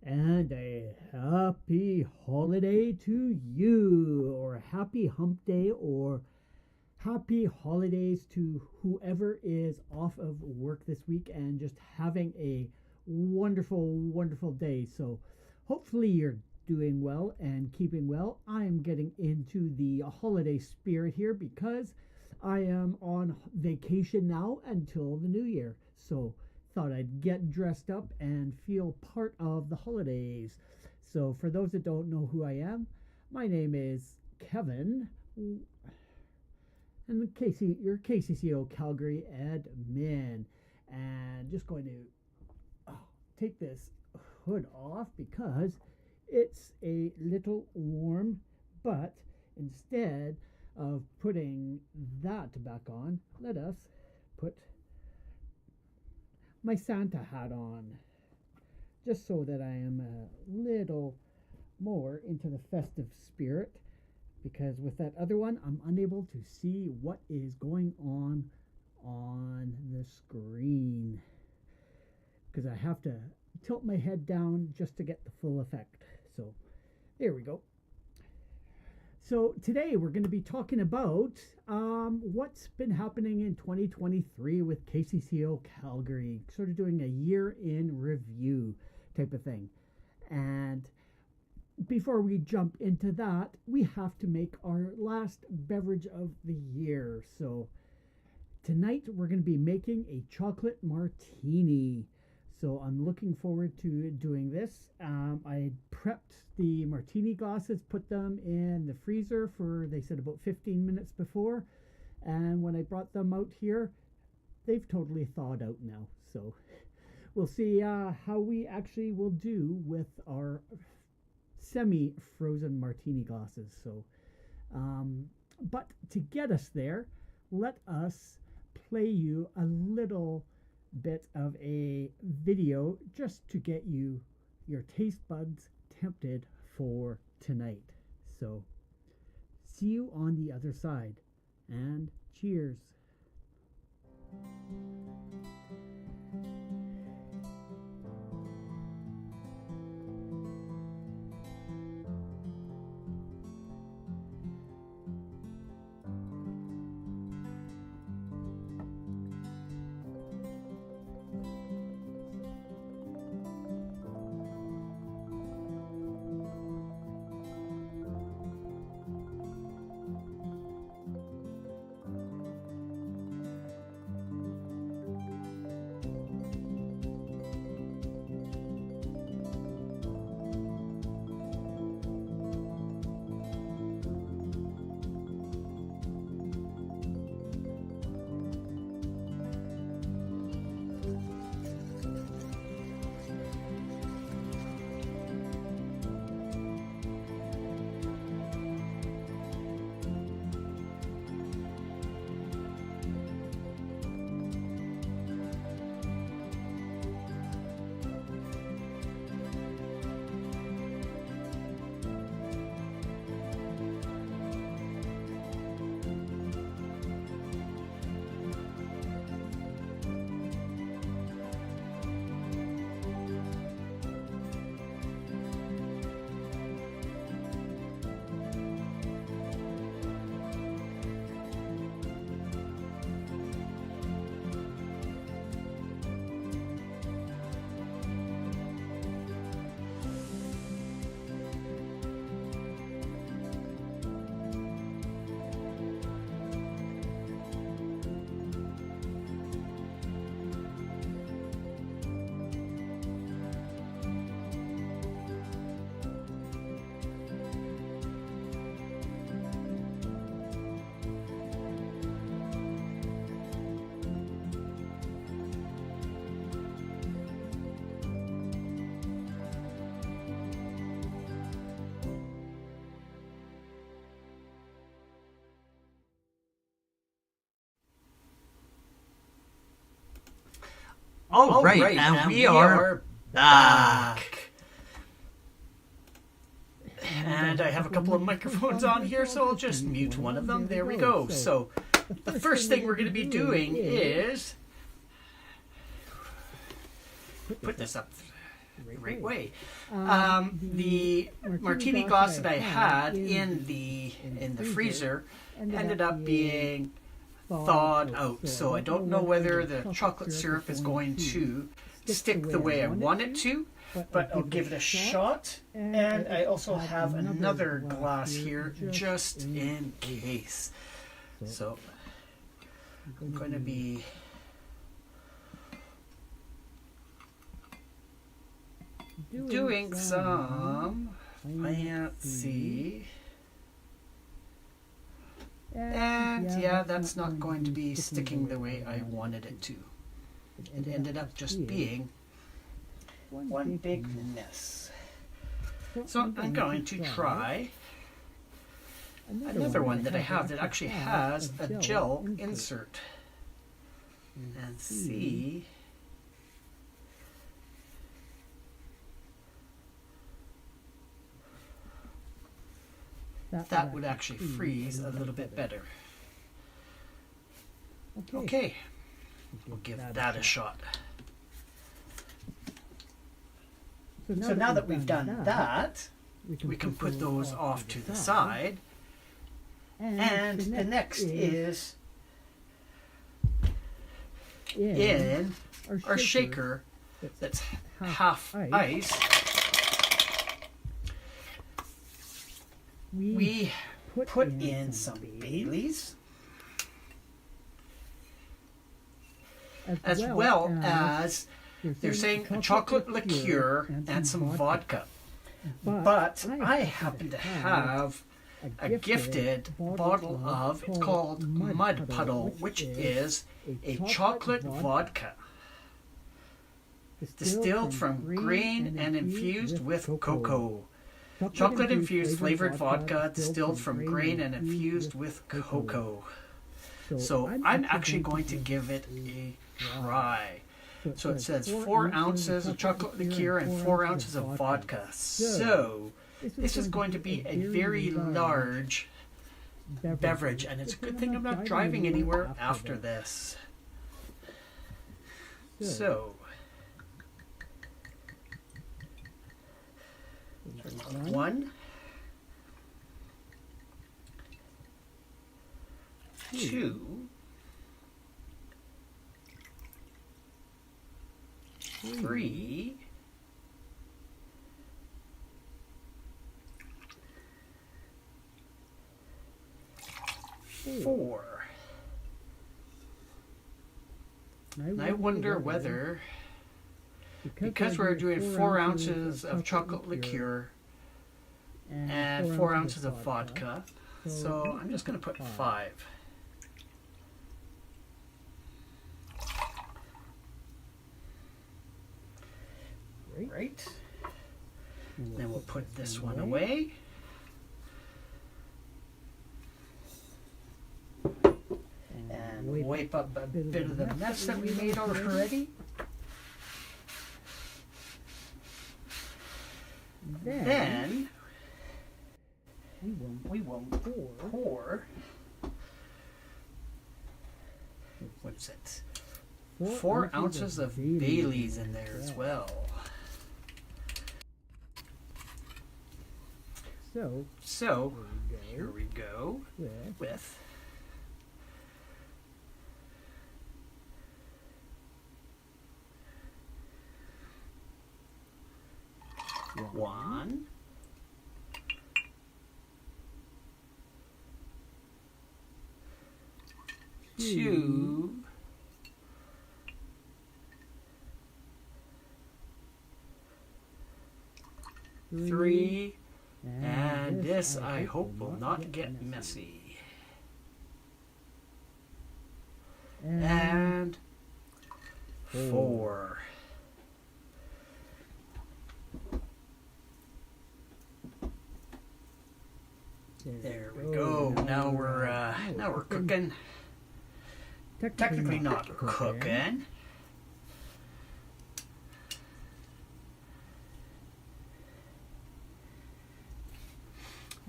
And a happy holiday to you, or happy hump day, or happy holidays to whoever is off of work this week and just having a wonderful, wonderful day. So, hopefully, you're doing well and keeping well. I am getting into the holiday spirit here because I am on vacation now until the new year. So, thought I'd get dressed up and feel part of the holidays. So, for those that don't know who I am, my name is Kevin, and your KCCO Calgary admin. And just going to take this hood off because it's a little warm, but instead of putting that back on, let us put my Santa hat on, just so that I am a little more into the festive spirit, because with that other one I'm unable to see what is going on the screen, because I have to tilt my head down just to get the full effect. So there we go. So today we're going to be talking about what's been happening in 2023 with KCCO Calgary, sort of doing a year in review type of thing. And before we jump into that, we have to make our last beverage of the year. So tonight we're going to be making a chocolate martini. So I'm looking forward to doing this. I prepped the martini glasses, put them in the freezer for, they said, about 15 minutes before. And when I brought them out here, they've totally thawed out now. So we'll see how we actually will do with our semi-frozen martini glasses. So, but to get us there, let us play you a little bit of a video just to get you your taste buds tempted for tonight. So see you on the other side, and cheers. All right, and we are back. And I have a couple of microphones on here, so I'll just mute one of them. There we go. So the first thing we're going to be doing is put this up the right way. The martini glass that I had in the freezer ended up being thawed out, so I don't know whether the chocolate syrup is going to stick the way I want it to, but I'll give it a shot. And I also have another glass here just in case. So I'm going to be doing some fancy. And yeah, that's not going to be sticking the way I wanted it to. It ended up just being one big mess. So I'm going to try another one that I have that actually has a gel insert. And see. That would actually freeze a little bit better. Okay, we'll give that a shot. So now that we've done that, we can put those off to the side. And the next is in our shaker that's half ice. We put in some Baileys, as well as they're saying a chocolate liqueur and some vodka. But I happen to have a gifted bottle of, it's called Mud Puddle, which is a chocolate vodka distilled from grain and infused with cocoa. Chocolate-infused flavored vodka distilled from grain and infused with cocoa. So I'm actually going to give it a try. So it says 4 ounces of chocolate liqueur and 4 ounces of vodka. So this is going to be a very large beverage, and it's a good thing I'm not driving anywhere after this. So 1, 2, 3, 4. And I wonder whether, because we're doing 4 ounces of chocolate liqueur and 4 ounces of vodka, so I'm just going to put 5. Right. Then we'll put this one away. And wipe up a bit of the mess that we made already. Then we won't pour. What's it? 4 ounces of Baileys in there as well. So here we go with 1, 2, 3, and this I hope will not get messy. And 4. There we go. Now we're cooking. Technically not cooking.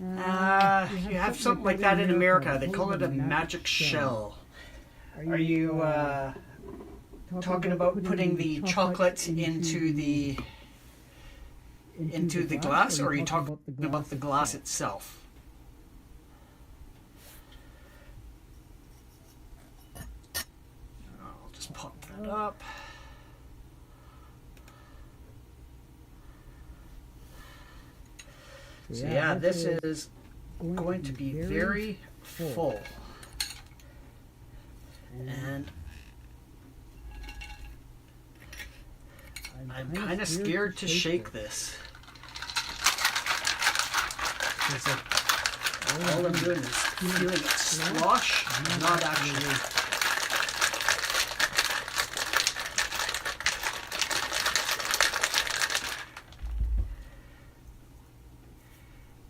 You have something like that in America. They call it a magic shell. Are you talking about putting the chocolate into the glass, or are you talking about the glass itself? I'll just pop that up. So yeah, this is going to be very full. And I'm kind of scared to shake this. All I'm doing is feeling it slosh, not actually.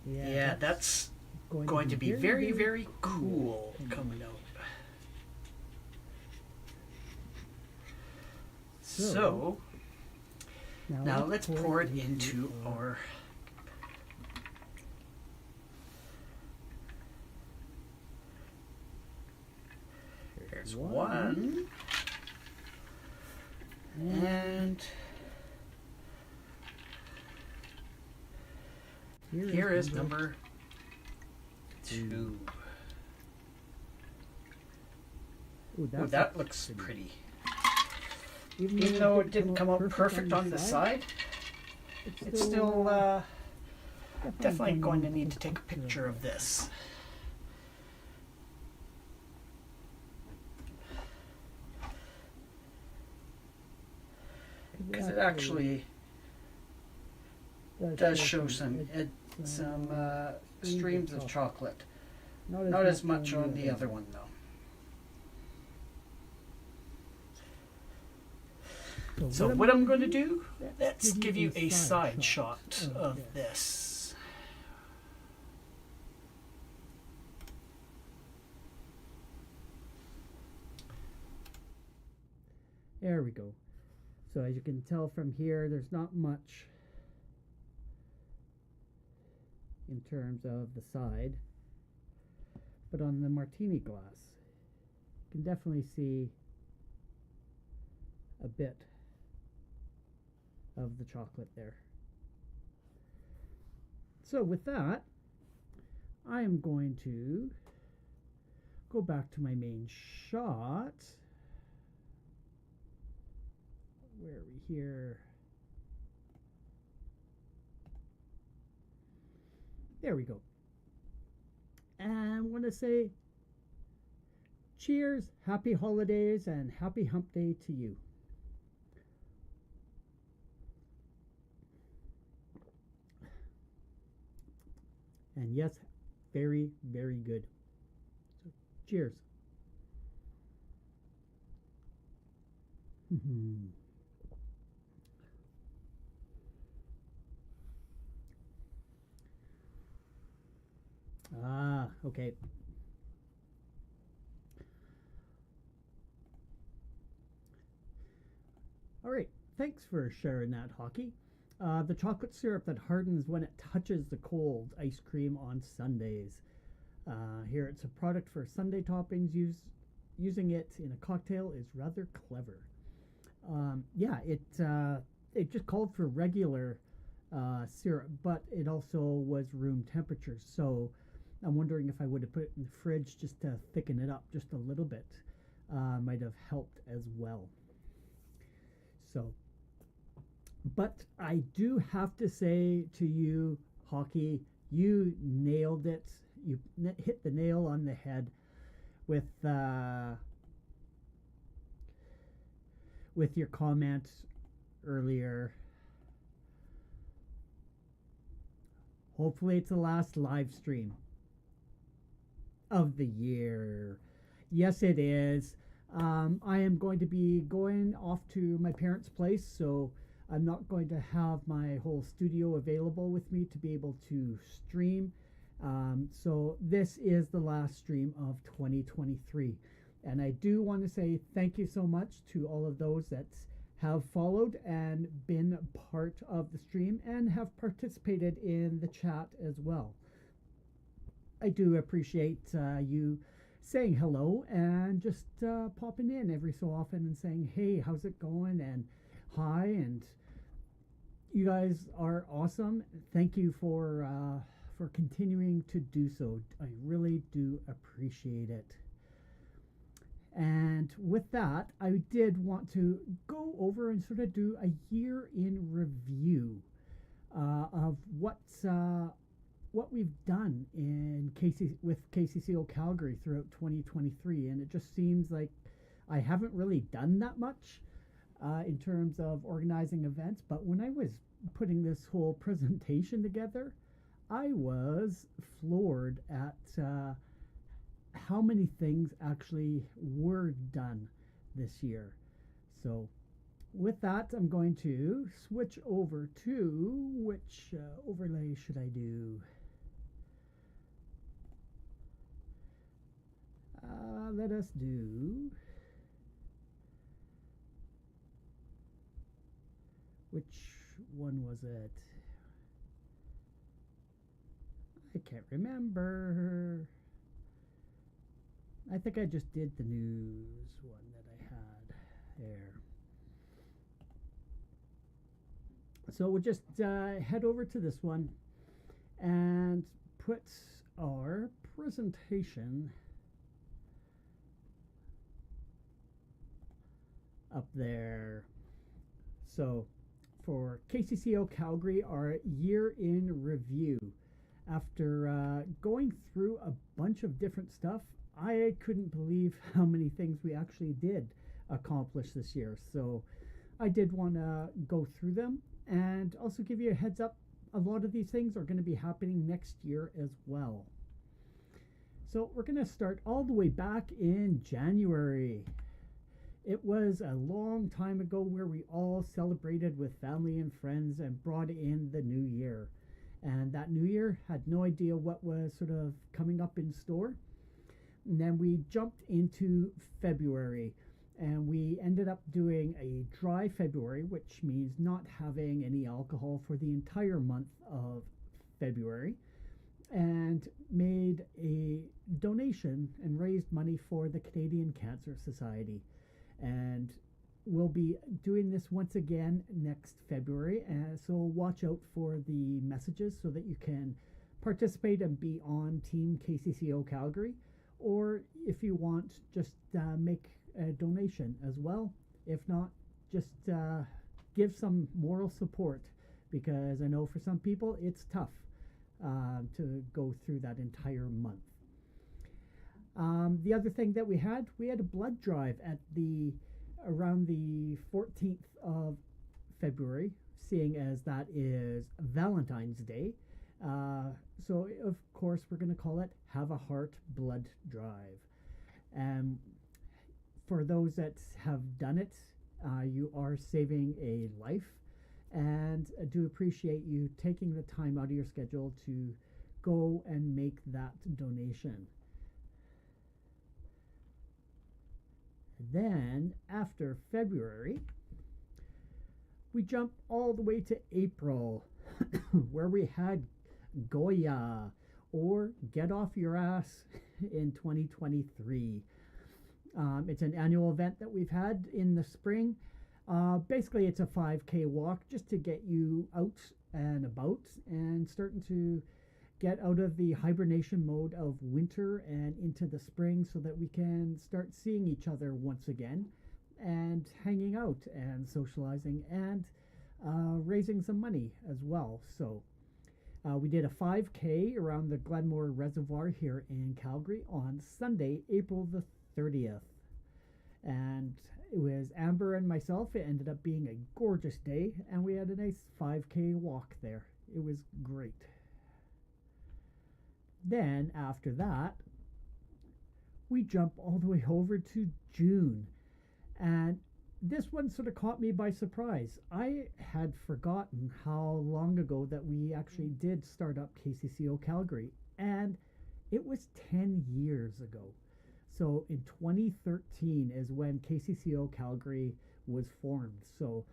Yeah, that's going to be very, very cool coming out. So, now let's pour it into our... There's one. And here is number 2. Ooh, that looks pretty. Even though it didn't come out perfect on the side, it's still definitely going to need to take a picture of this. Because it actually does show some streams of chocolate. Not as much on the other one, though. So what I'm going to do, let's give you a side shot of this. There we go. So as you can tell from here, there's not much in terms of the side, but on the martini glass, you can definitely see a bit of the chocolate there. So with that, I am going to go back to my main shot. Where are we here? There we go. And I want to say cheers, happy holidays, and happy hump day to you. And yes, very, very good. So, cheers. Okay. All right. Thanks for sharing that, Hockey. The chocolate syrup that hardens when it touches the cold ice cream on sundaes. Here it's a product for sundae toppings. Using it in a cocktail is rather clever. Yeah, it just called for regular syrup, but it also was room temperature. So I'm wondering if I would have put it in the fridge just to thicken it up just a little bit. Might have helped as well. So, but I do have to say to you, Hockey, you nailed it. You hit the nail on the head with your comments earlier. Hopefully it's the last live stream of the year. Yes, it is. I am going to be going off to my parents' place, so I'm not going to have my whole studio available with me to be able to stream. So this is the last stream of 2023. And I do want to say thank you so much to all of those that have followed and been part of the stream and have participated in the chat as well. I do appreciate you saying hello and just popping in every so often and saying, hey, how's it going? And hi. And you guys are awesome. Thank you for continuing to do so. I really do appreciate it. And with that, I did want to go over and sort of do a year in review of what we've done with KCCO Calgary throughout 2023, and it just seems like I haven't really done that much in terms of organizing events. But when I was putting this whole presentation together, I was floored at how many things actually were done this year. So with that, I'm going to switch over to which overlay should I do? Let us do which one was it? I can't remember. I think I just did the news one that I had there. So we'll just head over to this one and put our presentation up there. So for KCCO Calgary, our year in review. After going through a bunch of different stuff, I couldn't believe how many things we actually did accomplish this year. So I did want to go through them and also give you a heads up. A lot of these things are going to be happening next year as well. So we're going to start all the way back in January. It was a long time ago where we all celebrated with family and friends and brought in the new year. And that new year had no idea what was sort of coming up in store. And then we jumped into February, and we ended up doing a dry February, which means not having any alcohol for the entire month of February, and made a donation and raised money for the Canadian Cancer Society. And we'll be doing this once again next February, so watch out for the messages so that you can participate and be on Team KCCO Calgary, or if you want, just make a donation as well. If not, just give some moral support, because I know for some people it's tough to go through that entire month. The other thing that we had a blood drive at around the 14th of February, seeing as that is Valentine's Day. So of course we're going to call it Have a Heart Blood Drive. And for those that have done it, you are saving a life, and I do appreciate you taking the time out of your schedule to go and make that donation. Then after February, we jump all the way to April, where we had Goya, or Get Off Your Ass in 2023. It's an annual event that we've had in the spring. Basically, it's a 5K walk just to get you out and about and starting to get out of the hibernation mode of winter and into the spring, so that we can start seeing each other once again and hanging out and socializing and raising some money as well. So we did a 5K around the Glenmore Reservoir here in Calgary on Sunday, April the 30th. And it was Amber and myself. It ended up being a gorgeous day, and we had a nice 5K walk there. It was great. Then after that, we jump all the way over to June. And this one sort of caught me by surprise. I had forgotten how long ago that we actually did start up KCCO Calgary, and it was 10 years ago. So in 2013 is when KCCO Calgary was formed. So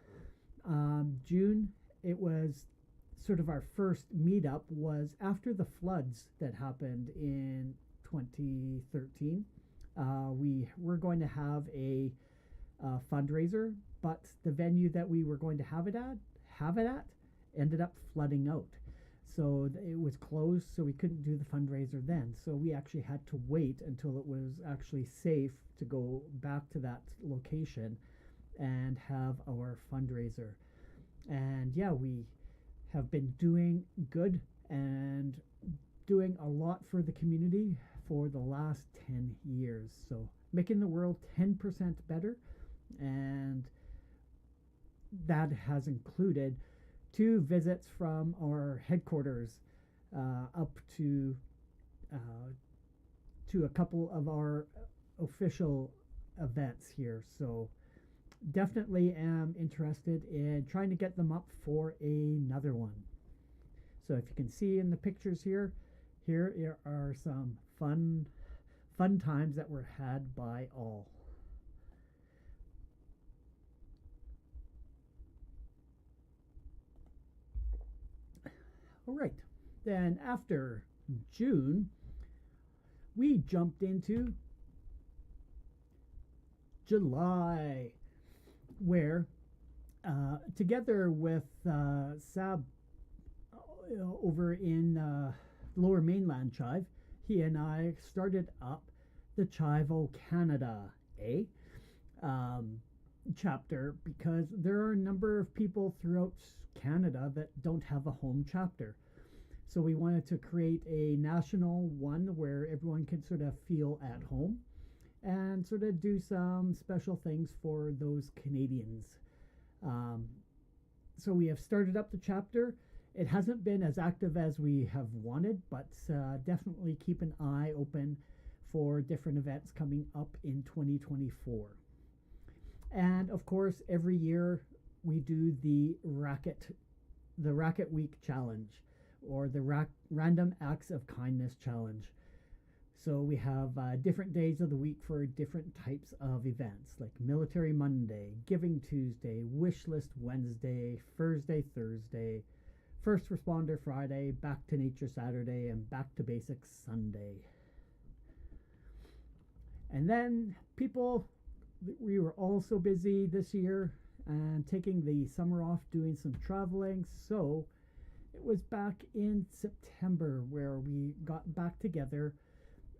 June, it was sort of our first meetup was after the floods that happened in 2013. We were going to have a fundraiser, but the venue that we were going to have it at ended up flooding out. So it was closed, so we couldn't do the fundraiser then. So we actually had to wait until it was actually safe to go back to that location and have our fundraiser. And yeah, we have been doing good and doing a lot for the community for the last 10 years. So making the world 10% better, and that has included 2 visits from our headquarters up to a couple of our official events here. So definitely am interested in trying to get them up for another one. So if you can see in the pictures here are some fun times that were had by all. All right, then after June, we jumped into July, where together with Sab over in Lower Mainland Chive, he and I started up the Chivo Canada chapter, because there are a number of people throughout Canada that don't have a home chapter. So we wanted to create a national one where everyone can sort of feel at home and sort of do some special things for those Canadians. So we have started up the chapter. It hasn't been as active as we have wanted, but definitely keep an eye open for different events coming up in 2024. And of course, every year we do the Racket Week Challenge, or the Random Acts of Kindness Challenge. So we have different days of the week for different types of events, like Military Monday, Giving Tuesday, Wish List Wednesday, Thursday, First Responder Friday, Back to Nature Saturday, and Back to Basics Sunday. And then we were also busy this year and taking the summer off doing some traveling. So it was back in September where we got back together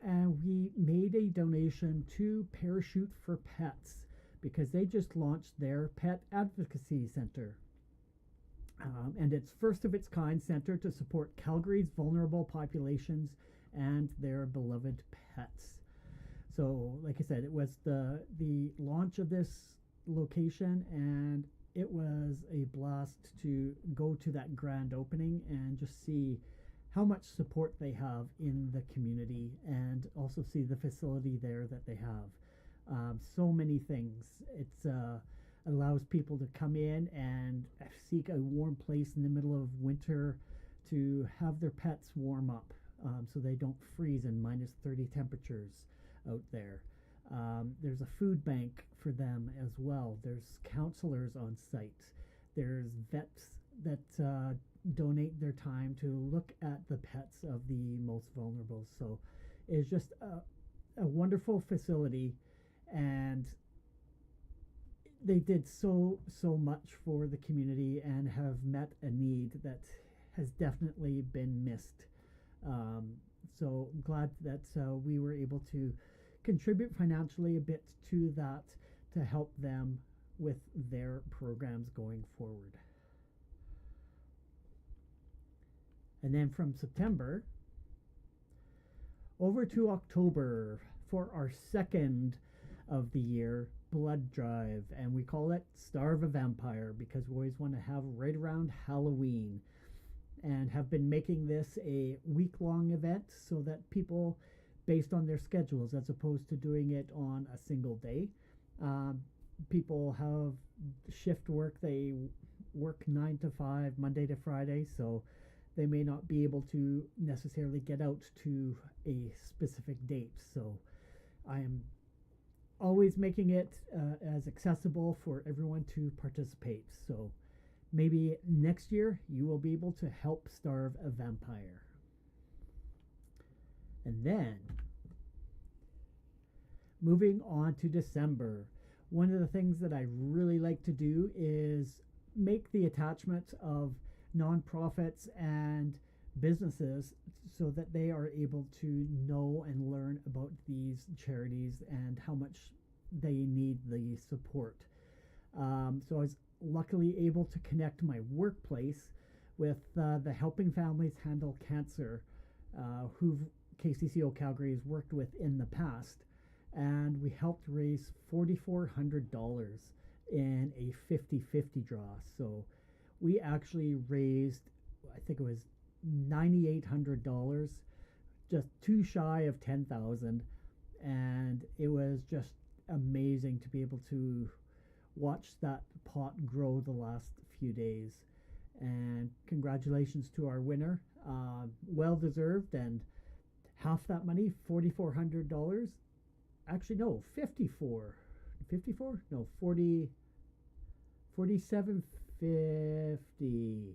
and we made a donation to Parachute for Pets, because they just launched their pet advocacy center. And it's first of its kind center to support Calgary's vulnerable populations and their beloved pets. So, like I said, it was the launch of this location, and it was a blast to go to that grand opening and just see how much support they have in the community, and also see the facility there that they have. So many things. It's allows people to come in and seek a warm place in the middle of winter to have their pets warm up, so they don't freeze in minus 30 temperatures out there. There's a food bank for them as well. There's counselors on site. There's vets that donate their time to look at the pets of the most vulnerable. So it's just a wonderful facility, and they did so much for the community and have met a need that has definitely been missed. So glad that we were able to contribute financially a bit to that to help them with their programs going forward. And then from September over to October for our second of the year blood drive, and we call it Starve a Vampire because we always want to have right around Halloween, and have been making this a week-long event so that people, based on their schedules as opposed to doing it on a single day, people have shift work. They work 9 to 5 Monday to Friday, so they may not be able to necessarily get out to a specific date. So I am always making it as accessible for everyone to participate. So maybe next year you will be able to help starve a vampire. And then, moving on to December, one of the things that I really like to do is make the attachment of nonprofits and businesses so that they are able to know and learn about these charities and how much they need the support. So I was luckily able to connect my workplace with the Helping Families Handle Cancer, who KCCO Calgary has worked with in the past, and we helped raise $4,400 in a 50-50 draw. So we actually raised, I think it was $9,800, just too shy of 10,000, and it was just amazing to be able to watch that pot grow the last few days. And congratulations to our winner, well deserved, and half that money, $4,400. Actually, no, 54. 54? No, 40. 47.50.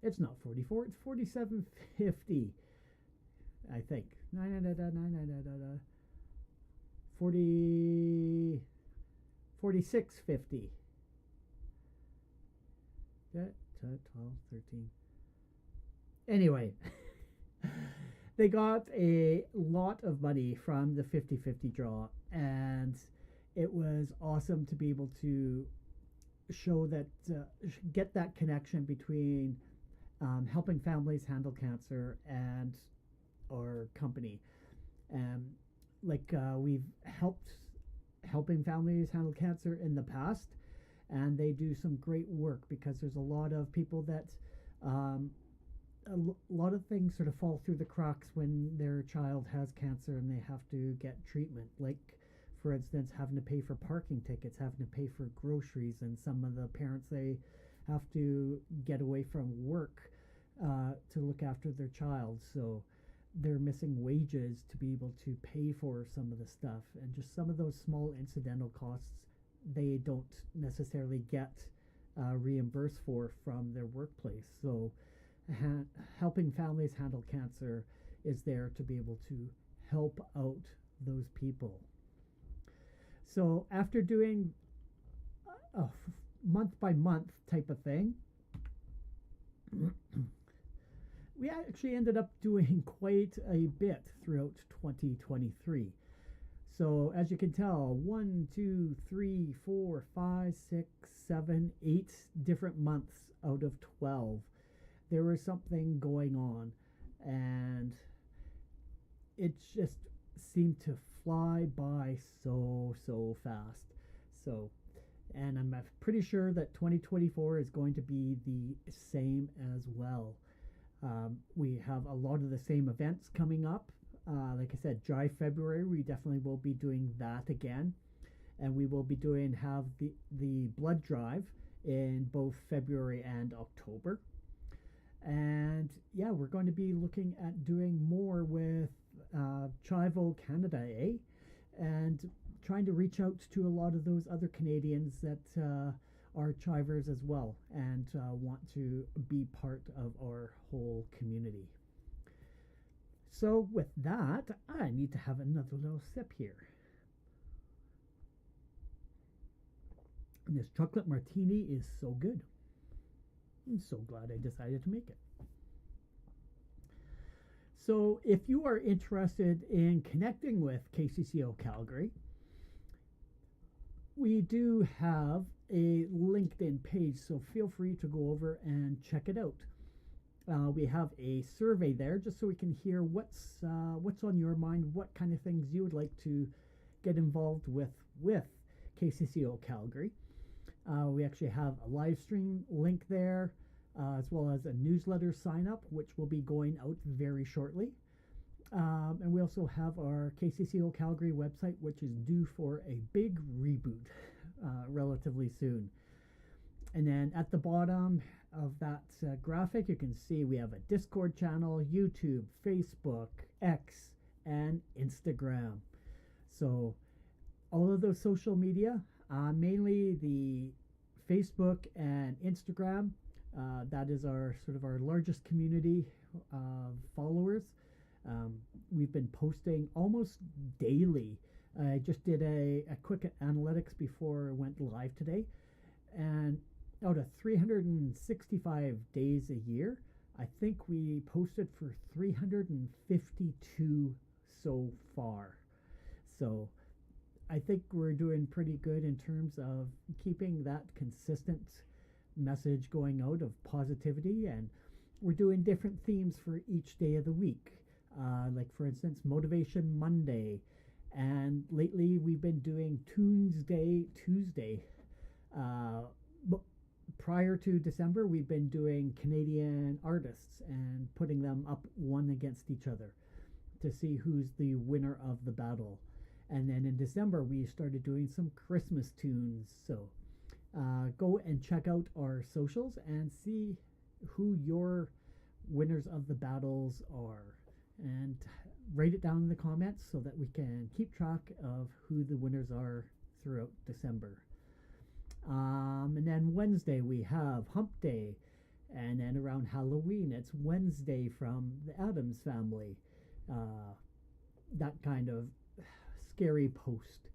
It's not 44, it's 47.50. I think. 40. 46.50. 12, 13. Anyway, they got a lot of money from the 50-50 draw, and it was awesome to be able to show that, get that connection between Helping Families Handle Cancer and our company. We've helped Helping Families Handle Cancer in the past, and they do some great work because there's a lot of people that a lot of things sort of fall through the cracks when their child has cancer and they have to get treatment, like for instance having to pay for parking tickets, having to pay for groceries, and some of the parents, they have to get away from work to look after their child, so they're missing wages to be able to pay for some of the stuff, and just some of those small incidental costs they don't necessarily get reimbursed for from their workplace. So Helping Families Handle Cancer is there to be able to help out those people. So after doing a month by month type of thing, we actually ended up doing quite a bit throughout 2023. So as you can tell, 1, 2, 3, 4, 5, 6, 7, 8 different months out of 12, there was something going on, and it just seemed to fly by so fast. So, and I'm pretty sure that 2024 is going to be the same as well. We have a lot of the same events coming up. Like I said, dry February, we definitely will be doing that again. And we will be have the blood drive in both February and October. And yeah, we're going to be looking at doing more with Chivo Canada, and trying to reach out to a lot of those other Canadians that are chivers as well, and want to be part of our whole community. So with that, I need to have another little sip here. And this chocolate martini is so good. I'm so glad I decided to make it. So if you are interested in connecting with KCCO Calgary, we do have a LinkedIn page, so feel free to go over and check it out. We have a survey there just so we can hear what's on your mind, what kind of things you would like to get involved with KCCO Calgary. We actually have a live stream link there, as well as a newsletter sign up, which will be going out very shortly. And we also have our KCCO Calgary website, which is due for a big reboot relatively soon. And then at the bottom of that graphic, you can see we have a Discord channel, YouTube, Facebook, X, and Instagram. So all of those social media, mainly the Facebook and Instagram. That is our sort of our largest community of followers. We've been posting almost daily. I just did a quick analytics before I went live today, and out of 365 days a year, I think we posted for 352 so far. So I think we're doing pretty good in terms of keeping that consistent message going out of positivity, and we're doing different themes for each day of the week. Like, for instance, Motivation Monday, and lately we've been doing Tuesday. Prior to December, we've been doing Canadian artists and putting them up one against each other to see who's the winner of the battle. And then in December, we started doing some Christmas tunes. So go and check out our socials and see who your winners of the battles are. And write it down in the comments so that we can keep track of who the winners are throughout December. And then Wednesday we have Hump Day, and then around Halloween it's Wednesday from the Addams Family. That kind of scary post.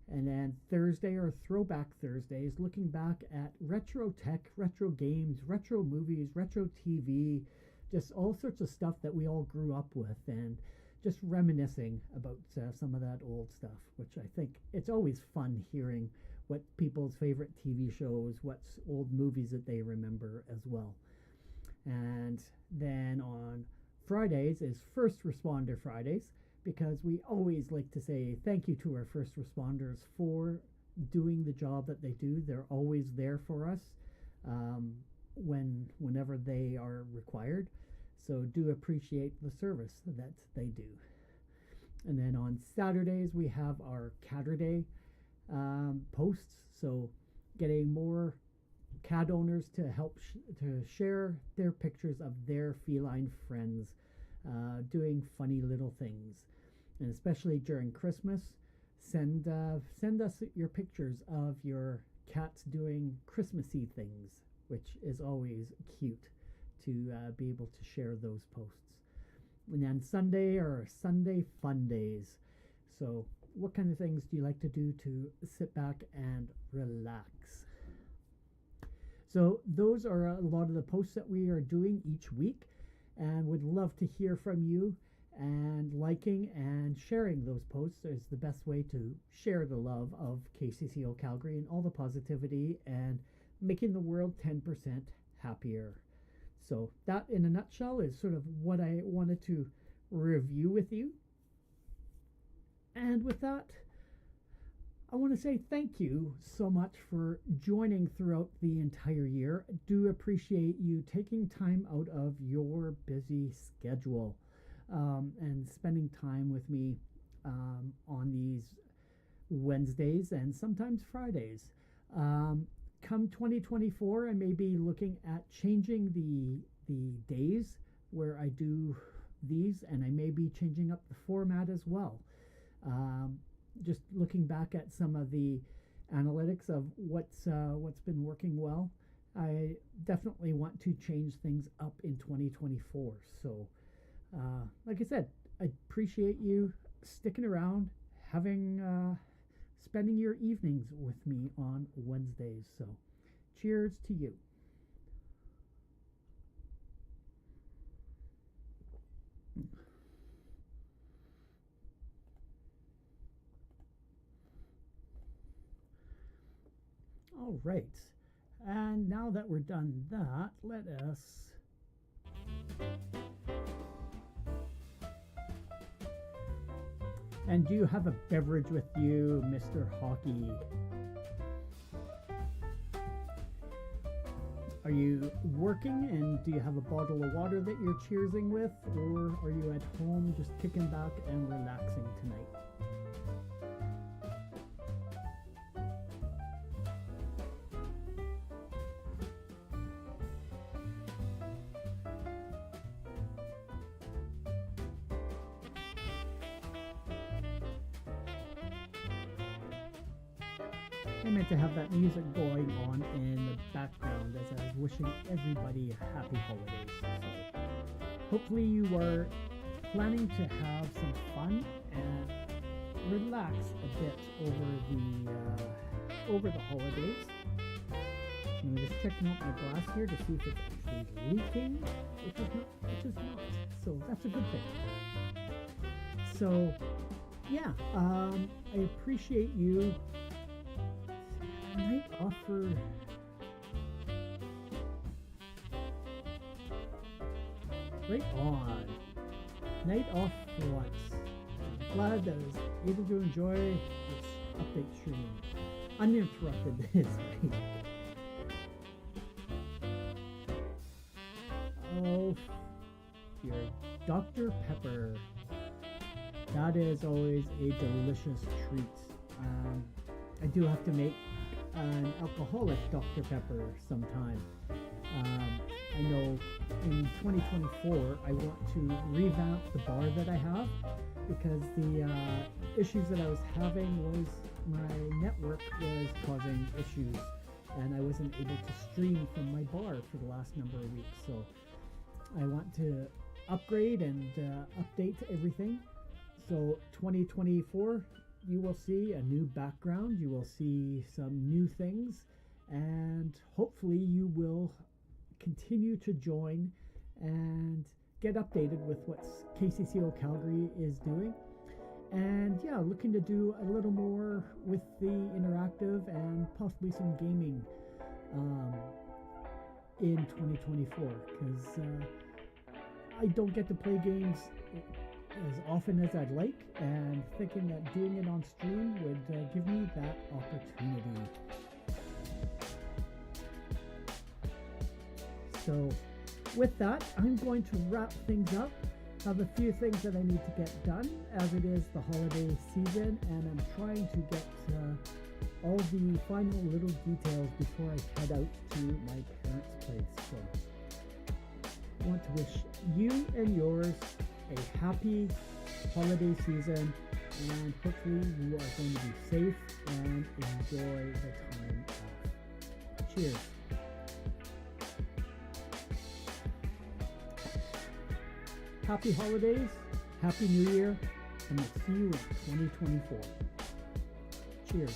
And then Thursday, or Throwback Thursdays, looking back at retro tech, retro games, retro movies, retro TV, just all sorts of stuff that we all grew up with, and just reminiscing about some of that old stuff, which I think it's always fun hearing what people's favorite TV shows, what's old movies that they remember as well. And then on Fridays is First Responder Fridays, because we always like to say thank you to our first responders for doing the job that they do. They're always there for us whenever they are required. So do appreciate the service that they do. And then on Saturdays we have our Catterday posts. So getting more cat owners to help to share their pictures of their feline friends doing funny little things. And especially during Christmas, send us your pictures of your cats doing Christmassy things, which is always cute to be able to share those posts. And then Sunday are Sunday Fun Days. So what kind of things do you like to do to sit back and relax? So those are a lot of the posts that we are doing each week, and would love to hear from you. And liking and sharing those posts is the best way to share the love of KCCO Calgary and all the positivity and making the world 10% happier. So that, in a nutshell, is sort of what I wanted to review with you. And with that, I want to say thank you so much for joining throughout the entire year. I do appreciate you taking time out of your busy schedule and spending time with me on these Wednesdays and sometimes Fridays. Come 2024, I may be looking at changing the days where I do these, and I may be changing up the format as well. Just looking back at some of the analytics of what's been working well, I definitely want to change things up in 2024. So like I said, I appreciate you sticking around, spending your evenings with me on Wednesdays. So cheers to you. All right, and now that we're done that, let us And do you have a beverage with you, Mr. Hockey? Are you working, and do you have a bottle of water that you're cheersing with, or are you at home just kicking back and relaxing tonight? I meant to have that music going on in the background as I was wishing everybody happy holidays. So hopefully you are planning to have some fun and relax a bit over the holidays. I'm just checking out my glass here to see if it's actually leaking, which is not. So that's a good thing. So yeah, I appreciate you. Night off for right on. Night off for once. I'm glad that I was able to enjoy this update stream uninterrupted this week. Oh, your Dr. Pepper. That is always a delicious treat. I do have to make an alcoholic Dr. Pepper sometime. I know in 2024 I want to revamp the bar that I have, because the issues that I was having was my network was causing issues and I wasn't able to stream from my bar for the last number of weeks. So I want to upgrade and update everything. So 2024, you will see a new background, you will see some new things, and hopefully you will continue to join and get updated with what KCCO Calgary is doing. And yeah, looking to do a little more with the interactive and possibly some gaming in 2024, because I don't get to play games as often as I'd like, and thinking that doing it on stream would give me that opportunity. So with that, I'm going to wrap things up. Have a few things that I need to get done, as it is the holiday season, and I'm trying to get all the final little details before I head out to my parents' place. So I want to wish you and yours a happy holiday season, and hopefully you are going to be safe and enjoy the time off. Cheers. Happy holidays, happy new year, and we'll see you in 2024. Cheers.